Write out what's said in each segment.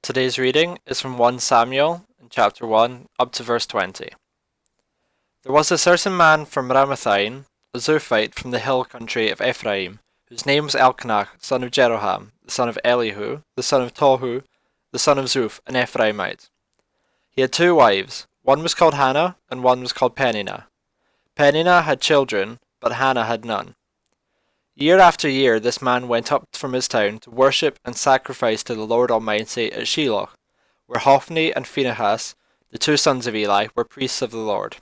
Today's reading is from 1 Samuel, in chapter 1, up to verse 20. There was a certain man from Ramathaim, a Zophite from the hill country of Ephraim, whose name was Elkanah, son of Jeroham, the son of Elihu, the son of Tohu, the son of Zuph, an Ephraimite. He had two wives. One was called Hannah, and one was called Peninnah. Peninnah had children, but Hannah had none. Year after year this man went up from his town to worship and sacrifice to the Lord Almighty at Shiloh, where Hophni and Phinehas, the two sons of Eli, were priests of the Lord.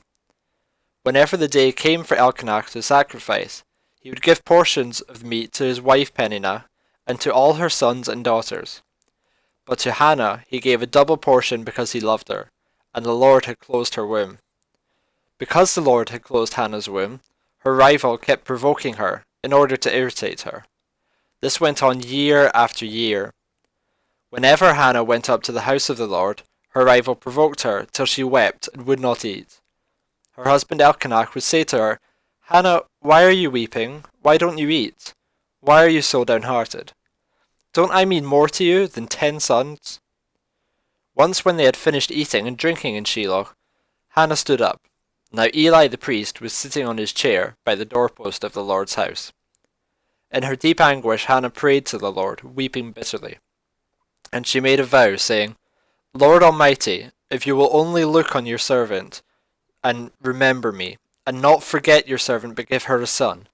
Whenever the day came for Elkanah to sacrifice, he would give portions of meat to his wife Peninnah, and to all her sons and daughters. But to Hannah he gave a double portion because he loved her, and the Lord had closed her womb. Because the Lord had closed Hannah's womb, her rival kept provoking her, in order to irritate her. This went on year after year. Whenever Hannah went up to the house of the Lord, her rival provoked her till she wept and would not eat. Her husband Elkanah would say to her, "Hannah, why are you weeping? Why don't you eat? Why are you so downhearted? Don't I mean more to you than 10 sons?" Once when they had finished eating and drinking in Shiloh, Hannah stood up. Now Eli the priest was sitting on his chair by the doorpost of the Lord's house. In her deep anguish Hannah prayed to the Lord, weeping bitterly. And she made a vow, saying, "Lord Almighty, if you will only look on your servant, and remember me, and not forget your servant but give her a son,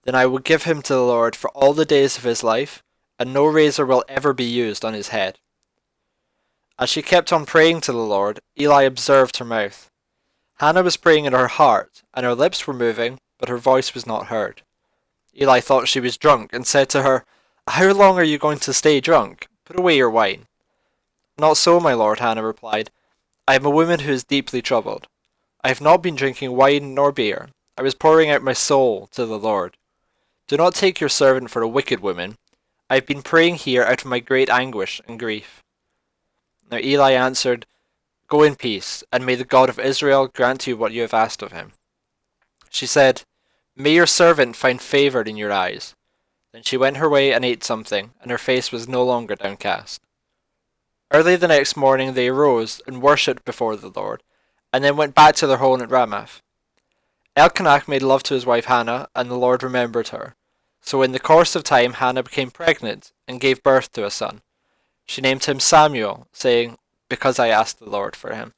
then I will give him to the Lord for all the days of his life, and no razor will ever be used on his head." As she kept on praying to the Lord, Eli observed her mouth. Hannah was praying in her heart, and her lips were moving, but her voice was not heard. Eli thought she was drunk, and said to her, "How long are you going to stay drunk? Put away your wine." "Not so, my lord," Hannah replied. "I am a woman who is deeply troubled. I have not been drinking wine nor beer. I was pouring out my soul to the Lord. Do not take your servant for a wicked woman. I have been praying here out of my great anguish and grief." Now Eli answered, "Go in peace, and may the God of Israel grant you what you have asked of him." She said, "May your servant find favor in your eyes." Then she went her way and ate something, and her face was no longer downcast. Early the next morning they arose and worshipped before the Lord, and then went back to their home at Ramath. Elkanah made love to his wife Hannah, and the Lord remembered her. So in the course of time Hannah became pregnant, and gave birth to a son. She named him Samuel, saying, "Because I asked the Lord for him."